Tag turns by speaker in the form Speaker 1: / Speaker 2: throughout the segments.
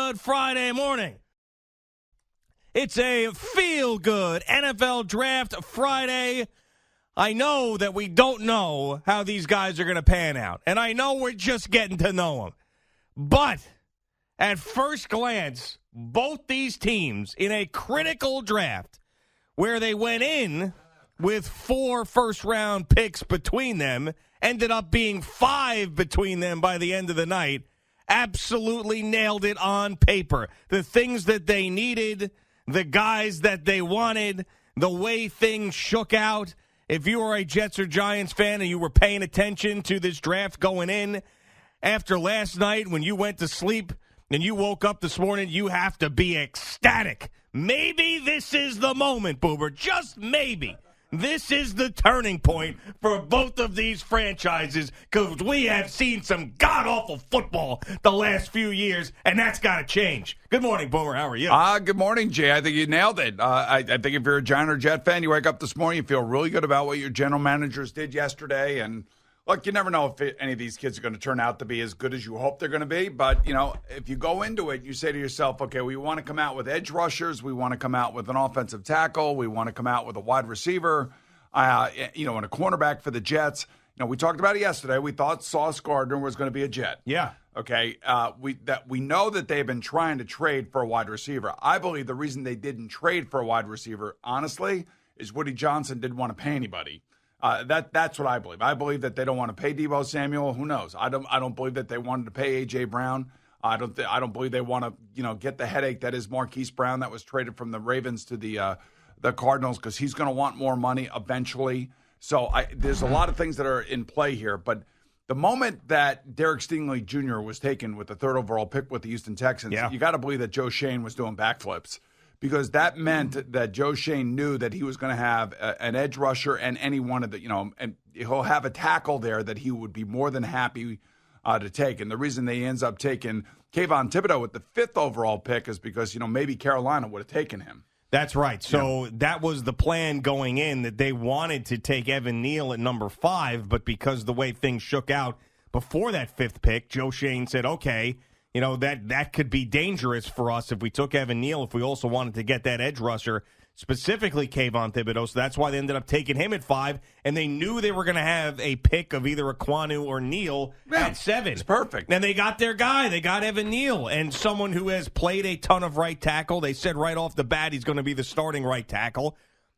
Speaker 1: good Friday morning. It's a feel-good NFL Draft Friday. I know that we don't know how these guys are going to pan out, and I know we're just getting to know them. But at first glance, both these teams in a critical draft where they went in with 4 first-round picks between them, ended up being 5 between them by the end of the night, absolutely nailed it on paper. The things that they needed, the guys that they wanted, the way things shook out. If you were a Jets or Giants fan and you were paying attention to this draft going in, after last night when you went to sleep and you woke up this morning, you have to be ecstatic. Maybe this is the moment, Boober. Just maybe. This is the turning point for both of these franchises because we have seen some god-awful football the last few years, and that's got to change. Good morning, Boomer. How are you?
Speaker 2: Good morning, Jay. I think you nailed it. I think if you're a Giant or Jet fan, you wake up this morning, you feel really good about what your general managers did yesterday. And, look, you never know if any of these kids are going to turn out to be as good as you hope they're going to be. But, you know, if you go into it, you say to yourself, okay, we want to come out with edge rushers. We want to come out with an offensive tackle. We want to come out with a wide receiver. And a cornerback for the Jets. You know, we talked about it yesterday. We thought Sauce Gardner was going to be a Jet.
Speaker 1: Yeah.
Speaker 2: Okay. We know that they've been trying to trade for a wide receiver. I believe the reason they didn't trade for a wide receiver, honestly, is Woody Johnson didn't want to pay anybody. That's what I believe. I believe that they don't want to pay Deebo Samuel. Who knows? I don't believe that they wanted to pay A.J. Brown. I don't believe they want to get the headache that is Marquis Brown that was traded from the Ravens to the Cardinals because he's going to want more money eventually. So there's a lot of things that are in play here. But the moment that Derek Stingley Jr. was taken with the 3rd overall pick with the Houston Texans, you got to believe that Joe Shane was doing backflips because that meant that Joe Shane knew that he was going to have an edge rusher and any one of the, and he'll have a tackle there that he would be more than happy to take. And the reason they ends up taking Kayvon Thibodeau with the 5th overall pick is because, maybe Carolina would have taken him.
Speaker 1: That's right. So that was the plan going in, that they wanted to take Evan Neal at number 5, but because the way things shook out before that 5th pick, Joe Shane said, okay, that could be dangerous for us if we took Evan Neal, if we also wanted to get that edge rusher, specifically Kayvon Thibodeau. So that's why they ended up taking him at 5, and they knew they were going to have a pick of either Ekwonu or Neal at 7.
Speaker 2: It's perfect.
Speaker 1: And they got their guy. They got Evan Neal, and someone who has played a ton of right tackle. They said right off the bat he's going to be the starting right tackle.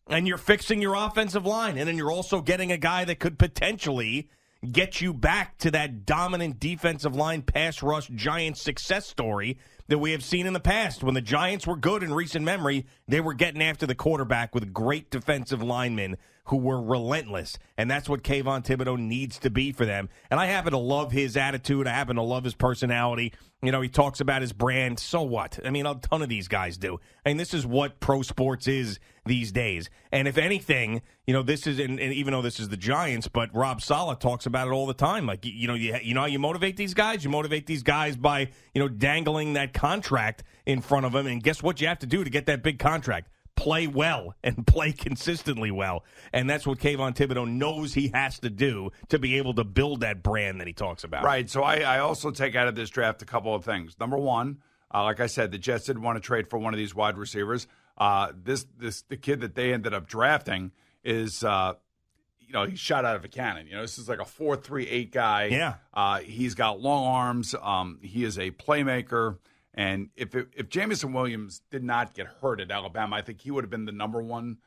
Speaker 1: And you're fixing your offensive line, and then you're also getting a guy that could potentially get you back to that dominant defensive line pass rush Giants success story that we have seen in the past. When the Giants were good in recent memory, they were getting after the quarterback with great defensive linemen who were relentless. And that's what Kayvon Thibodeau needs to be for them. And I happen to love his attitude. I happen to love his personality. He talks about his brand. So what? I mean, a ton of these guys do. I mean, this is what pro sports is these days. And if anything, this is, and even though this is the Giants, but Rob Saleh talks about it all the time. Like, you know how you motivate these guys? You motivate these guys by, dangling that contract in front of them. And guess what you have to do to get that big contract? Play well and play consistently well. And that's what Kayvon Thibodeau knows he has to do to be able to build that brand that he talks about.
Speaker 2: Right. So I also take out of this draft a couple of things. Number one, like I said, the Jets didn't want to trade for one of these wide receivers. The kid that they ended up drafting is, he's shot out of a cannon. This is like a 4.38 guy.
Speaker 1: Yeah.
Speaker 2: He's got long arms. He is a playmaker. And if Jamison Williams did not get hurt at Alabama, I think he would have been the number 1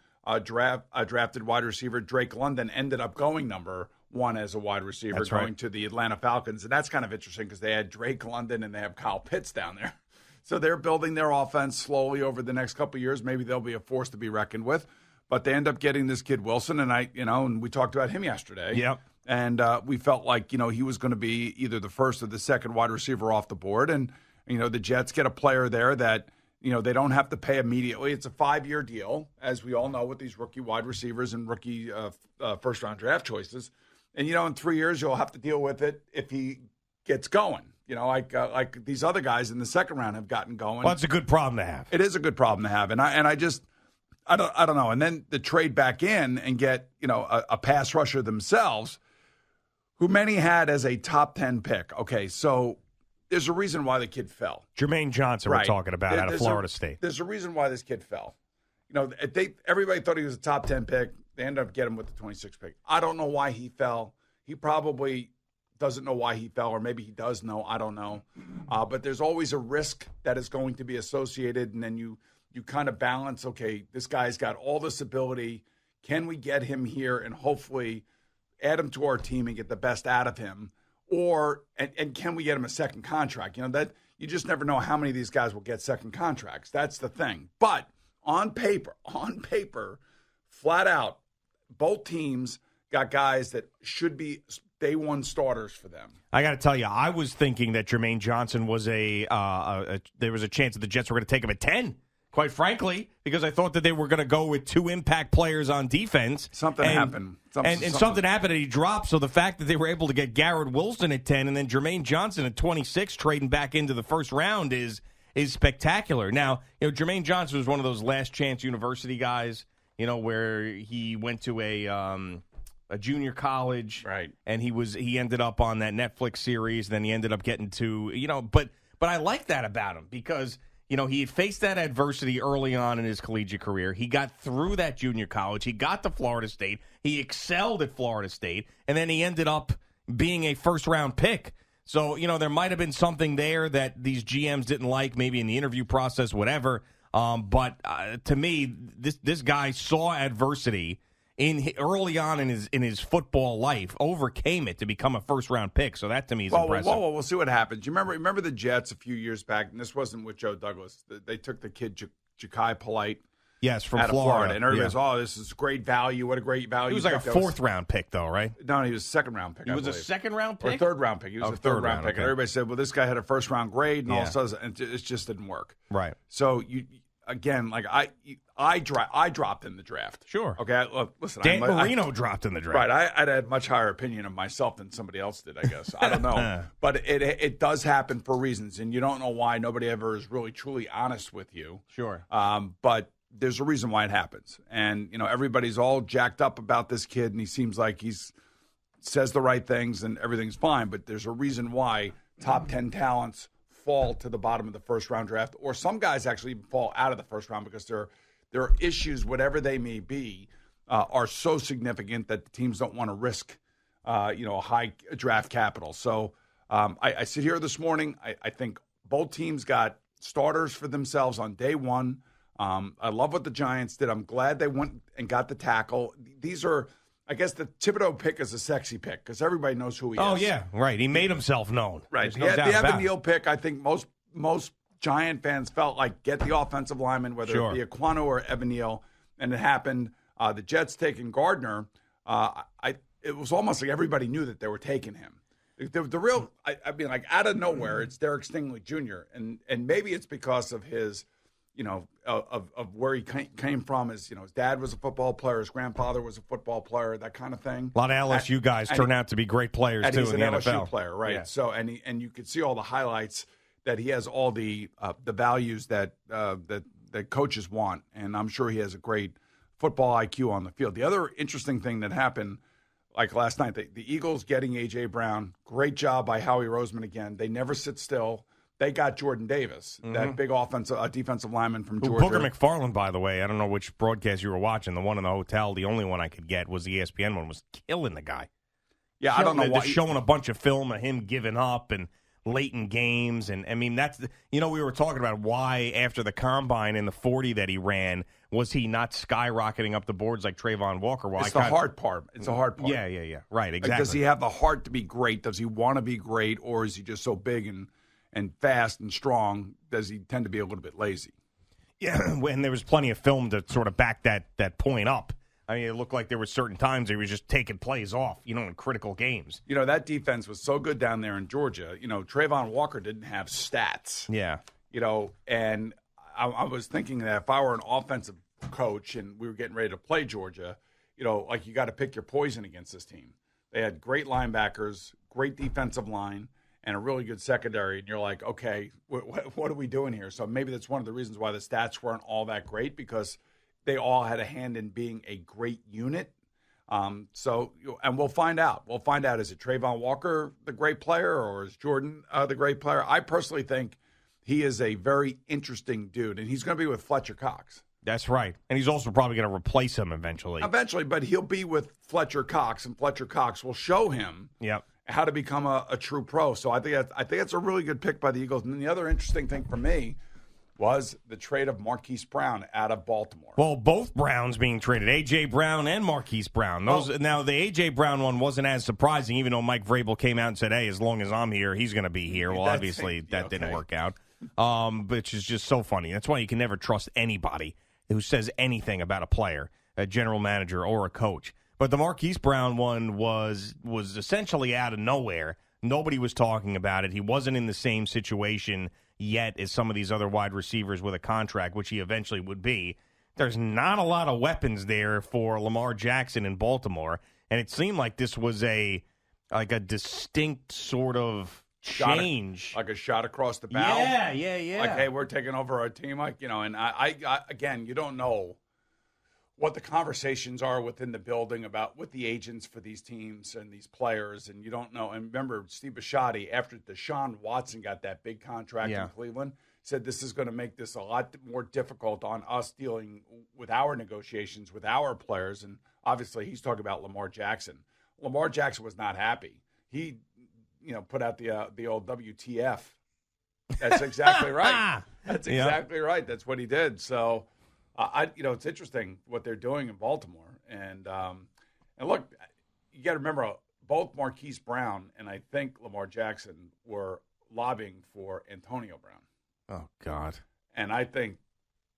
Speaker 2: drafted wide receiver. Drake London ended up going number 1 as a wide receiver, going to the Atlanta Falcons. And that's kind of interesting because they had Drake London and they have Kyle Pitts down there. So they're building their offense slowly over the next couple of years. Maybe they'll be a force to be reckoned with. But they end up getting this kid Wilson, and and we talked about him yesterday.
Speaker 1: Yep.
Speaker 2: And we felt like, he was going to be either the first or the second wide receiver off the board. And the Jets get a player there that, they don't have to pay immediately. It's a 5-year deal, as we all know, with these rookie wide receivers and rookie first-round draft choices. And, in 3 years, you'll have to deal with it if he gets going. Like these other guys in the second round have gotten going.
Speaker 1: Well, it's a good problem to have.
Speaker 2: It is a good problem to have. And I don't know. And then the trade back in and get, a pass rusher themselves, who many had as a top 10 pick. Okay, so there's a reason why the kid fell.
Speaker 1: Jermaine Johnson,
Speaker 2: Right.
Speaker 1: we're talking about out of Florida State.
Speaker 2: There's a reason why this kid fell. Everybody thought he was a top 10 pick. They ended up getting him with the 26th pick. I don't know why he fell. He probably doesn't know why he fell, or maybe he does know. I don't know. But there's always a risk that is going to be associated, and then you kind of balance, okay, this guy's got all this ability. Can we get him here and hopefully add him to our team and get the best out of him? And can we get him a second contract? That you just never know how many of these guys will get second contracts. That's the thing. But on paper, flat out, both teams got guys that should be day one starters for them.
Speaker 1: I got to tell you, I was thinking that Jermaine Johnson was there was a chance that the Jets were going to take him at 10. Quite frankly, because I thought that they were going to go with 2 impact players on defense.
Speaker 2: Something happened.
Speaker 1: Something happened and he dropped. So the fact that they were able to get Garrett Wilson at 10 and then Jermaine Johnson at 26 trading back into the first round is spectacular. Now, Jermaine Johnson was one of those last chance university guys, where he went to a junior college.
Speaker 2: Right.
Speaker 1: And he ended up on that Netflix series. Then he ended up getting to, but I like that about him because he had faced that adversity early on in his collegiate career. He got through that junior college. He got to Florida State. He excelled at Florida State. And then he ended up being a first-round pick. So, there might have been something there that these GMs didn't like, maybe in the interview process, whatever. But to me, this guy saw adversity early on in his football life, overcame it to become a first-round pick. So that, to me, is impressive.
Speaker 2: Well, we'll see what happens. You remember the Jets a few years back, and this wasn't with Joe Douglas. They took the kid, Ja'Kai Polite.
Speaker 1: Yes, from
Speaker 2: out of
Speaker 1: Florida.
Speaker 2: And everybody's, this is great value. What a great value.
Speaker 1: He was like a fourth-round pick, though, right?
Speaker 2: No, he was a second-round pick,
Speaker 1: He was a second-round pick?
Speaker 2: Or a third-round pick. He was a third-round pick.
Speaker 1: Okay.
Speaker 2: And everybody said, well, this guy had a first-round grade, and all of a sudden, it just didn't work.
Speaker 1: Right.
Speaker 2: So, again, like I dropped in the draft.
Speaker 1: Sure.
Speaker 2: Okay, listen.
Speaker 1: Dan Marino dropped in the draft.
Speaker 2: Right. I'd had much higher opinion of myself than somebody else did, I guess. I don't know. But it does happen for reasons, and you don't know why. Nobody ever is really, truly honest with you.
Speaker 1: Sure.
Speaker 2: But there's a reason why it happens. And, everybody's all jacked up about this kid, and he seems like says the right things and everything's fine. But there's a reason why top 10 talents fall to the bottom of the first-round draft, or some guys actually fall out of the first round because their issues, whatever they may be, are so significant that the teams don't want to risk, a high draft capital. So I sit here this morning. I think both teams got starters for themselves on day one. I love what the Giants did. I'm glad they went and got the tackle. These are, I guess, the Thibodeau pick is a sexy pick because everybody knows who he is.
Speaker 1: Oh, yeah, right. He made himself known.
Speaker 2: Right.
Speaker 1: No doubt
Speaker 2: the
Speaker 1: about
Speaker 2: Evan
Speaker 1: it.
Speaker 2: Neal pick, I think most Giant fans felt like get the offensive lineman, whether it be Aquano or Evan Neal, and it happened. The Jets taking Gardner. It was almost like everybody knew that they were taking him. The real, like out of nowhere, it's Derek Stingley Jr. And maybe it's because of his, of where he came from. His dad was a football player, his grandfather was a football player, that kind of thing.
Speaker 1: A lot of LSU guys turn out to be great players too
Speaker 2: he's
Speaker 1: in the
Speaker 2: an
Speaker 1: NFL.
Speaker 2: LSU player, right?
Speaker 1: Yeah.
Speaker 2: So and you could see all the highlights that he has all the values that coaches want, and I'm sure he has a great football IQ on the field. The other interesting thing that happened, like last night, the Eagles getting A.J. Brown, great job by Howie Roseman again. They never sit still. They got Jordan Davis, that big defensive lineman from Georgia.
Speaker 1: Booker McFarland, by the way, I don't know which broadcast you were watching. The one in the hotel, the only one I could get was the ESPN one, was killing the guy.
Speaker 2: Yeah, I don't know why.
Speaker 1: Just showing a bunch of film of him giving up and late in games. And, I mean, that's, we were talking about why after the combine in the 40 that he ran, was he not skyrocketing up the boards like Trayvon Walker? Well,
Speaker 2: it's the hard part. It's a hard part.
Speaker 1: Yeah. Right, exactly.
Speaker 2: Like, does he have the heart to be great? Does he want to be great? Or is he just so big and fast and strong? Does he tend to be a little bit lazy?
Speaker 1: Yeah, and there was plenty of film to sort of back that point up. I mean, it looked like there were certain times he was just taking plays off, in critical games.
Speaker 2: That defense was so good down there in Georgia. Trayvon Walker didn't have stats.
Speaker 1: Yeah.
Speaker 2: And I was thinking that if I were an offensive coach and we were getting ready to play Georgia, like you got to pick your poison against this team. They had great linebackers, great defensive line, and a really good secondary. And you're like, okay, what are we doing here? So maybe that's one of the reasons why the stats weren't all that great, because they all had a hand in being a great unit. And we'll find out. We'll find out, is it Trayvon Walker the great player, or is Jordan the great player? I personally think he is a very interesting dude, and he's going to be with Fletcher Cox.
Speaker 1: That's right. And he's also probably going to replace him eventually.
Speaker 2: Eventually, but he'll be with Fletcher Cox, and Fletcher Cox will show him how to become a true pro. So I think that's a really good pick by the Eagles. And then the other interesting thing for me was the trade of Marquis Brown out of Baltimore.
Speaker 1: Well, both Browns being traded, A.J. Brown and Marquis Brown. Now, the A.J. Brown one wasn't as surprising, even though Mike Vrabel came out and said, hey, as long as I'm here, he's going to be here. Well, obviously, that didn't work out, which is just so funny. That's why you can never trust anybody who says anything about a player, a general manager, or a coach. But the Marquis Brown one was essentially out of nowhere. Nobody was talking about it. He wasn't in the same situation yet as some of these other wide receivers with a contract, which he eventually would be. There's not a lot of weapons there for Lamar Jackson in Baltimore, and it seemed like this was a distinct sort of change.
Speaker 2: Like a shot across the bow?
Speaker 1: Yeah.
Speaker 2: Like, hey, we're taking over our team. And I again, you don't know what the conversations are within the building with the agents for these teams and these players, and you don't know. And remember, Steve Bisciotti, after Deshaun Watson got that big contract in Cleveland, said this is going to make this a lot more difficult on us dealing with our negotiations with our players. And obviously, he's talking about Lamar Jackson. Lamar Jackson was not happy. He, put out the old WTF. That's exactly right. That's exactly right. That's what he did. So. It's interesting what they're doing in Baltimore, and look, you got to remember both Marquis Brown and I think Lamar Jackson were lobbying for Antonio Brown.
Speaker 1: Oh God!
Speaker 2: And I think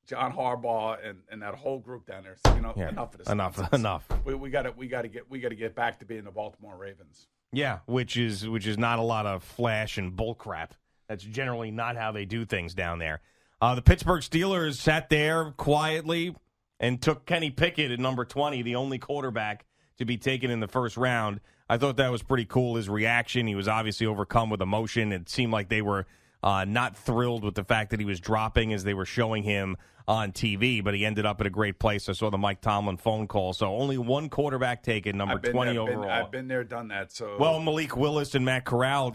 Speaker 2: John Harbaugh and that whole group down there said, enough of this.
Speaker 1: Enough.
Speaker 2: We got to get back to being the Baltimore Ravens.
Speaker 1: Yeah, which is not a lot of flash and bull crap. That's generally not how they do things down there. The Pittsburgh Steelers sat there quietly and took Kenny Pickett at number 20, the only quarterback to be taken in the first round. I thought that was pretty cool, his reaction. He was obviously overcome with emotion. It seemed like they were not thrilled with the fact that he was dropping as they were showing him on TV, but he ended up at a great place. I saw the Mike Tomlin phone call. So only one quarterback taken, number 20 overall.
Speaker 2: I've been there, done that. So
Speaker 1: well, Malik Willis and Matt Corral,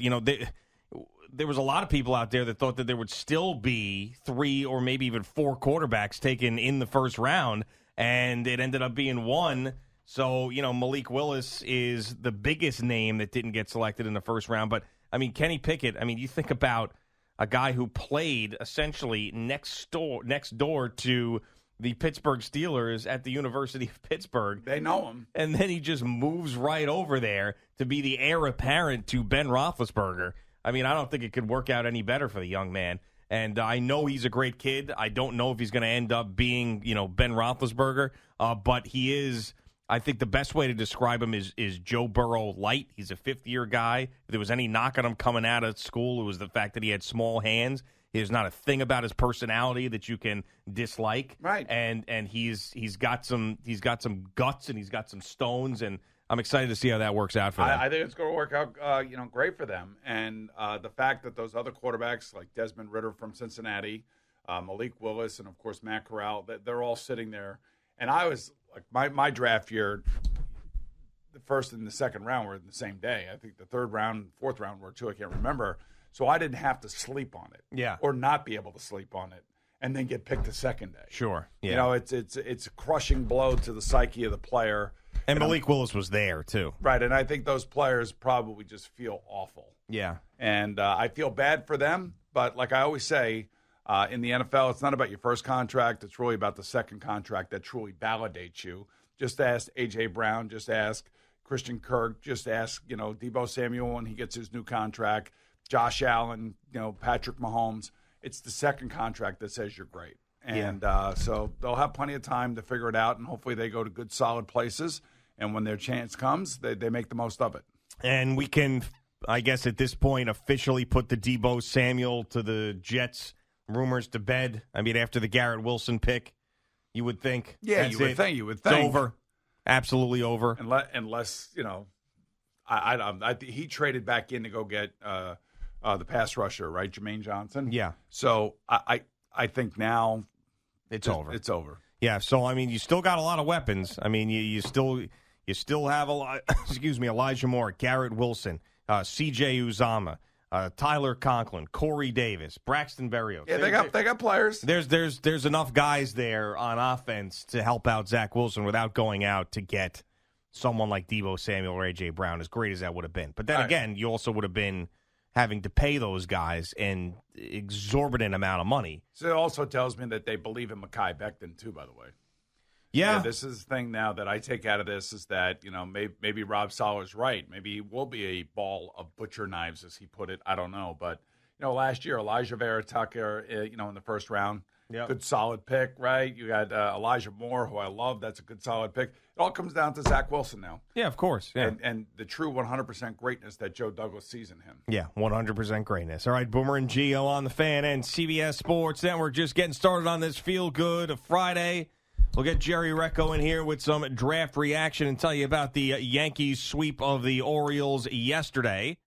Speaker 1: there was a lot of people out there that thought that there would still be 3 or maybe even 4 quarterbacks taken in the first round, and it ended up being 1. So, Malik Willis is the biggest name that didn't get selected in the first round. But, Kenny Pickett, you think about a guy who played essentially next door to the Pittsburgh Steelers at the University of Pittsburgh.
Speaker 2: They know him.
Speaker 1: And then he just moves right over there to be the heir apparent to Ben Roethlisberger. I don't think it could work out any better for the young man. And I know he's a great kid. I don't know if he's going to end up being, Ben Roethlisberger. But he is, I think the best way to describe him is Joe Burrow light. He's a fifth-year guy. If there was any knock on him coming out of school, it was the fact that he had small hands. There's not a thing about his personality that you can dislike.
Speaker 2: Right.
Speaker 1: And he's got some guts and he's got some stones, and I'm excited to see how that works out for them.
Speaker 2: I think it's going to work out, great for them. And the fact that those other quarterbacks like Desmond Ridder from Cincinnati, Malik Willis, and of course Matt Corral, they're all sitting there. And I was like, my draft year, the first and the second round were the same day. I think the third round, fourth round were too. I can't remember. So I didn't have to sleep on it, or not be able to sleep on it, and then get picked the second day.
Speaker 1: Sure, yeah.
Speaker 2: It's a crushing blow to the psyche of the player.
Speaker 1: And Malik Willis was there, too.
Speaker 2: Right, and I think those players probably just feel awful.
Speaker 1: Yeah.
Speaker 2: And I feel bad for them, but like I always say, in the NFL, it's not about your first contract. It's really about the second contract that truly validates you. Just ask A.J. Brown. Just ask Christian Kirk. Just ask, Deebo Samuel when he gets his new contract. Josh Allen, Patrick Mahomes. It's the second contract that says you're great. And so they'll have plenty of time to figure it out, and hopefully they go to good, solid places. And when their chance comes, they make the most of it.
Speaker 1: And we can, I guess at this point, officially put the Deebo Samuel to the Jets rumors to bed. After the Garrett Wilson pick, you would think.
Speaker 2: Yeah, you would think.
Speaker 1: It's over. Absolutely over.
Speaker 2: Unless he traded back in to go get the pass rusher, right? Jermaine Johnson.
Speaker 1: Yeah.
Speaker 2: So I think now
Speaker 1: it's over.
Speaker 2: It's over.
Speaker 1: Yeah. So you still got a lot of weapons. You still You still have Elijah Moore, Garrett Wilson, C.J. Uzama, Tyler Conklin, Corey Davis, Braxton Berrios.
Speaker 2: Yeah, they got players.
Speaker 1: There's enough guys there on offense to help out Zach Wilson without going out to get someone like Deebo Samuel or A.J. Brown, as great as that would have been. But then again, you also would have been having to pay those guys an exorbitant amount of money.
Speaker 2: So it also tells me that they believe in Mekhi Becton, too, by the way.
Speaker 1: Yeah.
Speaker 2: This is the thing now that I take out of this is that, maybe Rob Sala's right. Maybe he will be a ball of butcher knives, as he put it. I don't know. But, last year, Elijah Vera-Tucker, in the first round, good solid pick, right? You got Elijah Moore, who I love. That's a good solid pick. It all comes down to Zach Wilson now.
Speaker 1: Yeah, of course. Yeah.
Speaker 2: And the true 100% greatness that Joe Douglas sees in him.
Speaker 1: Yeah, 100% greatness. All right, Boomer and Gio on the Fan and CBS Sports Network, just getting started on this feel-good Friday. We'll get Jerry Recco in here with some draft reaction and tell you about the Yankees sweep of the Orioles yesterday.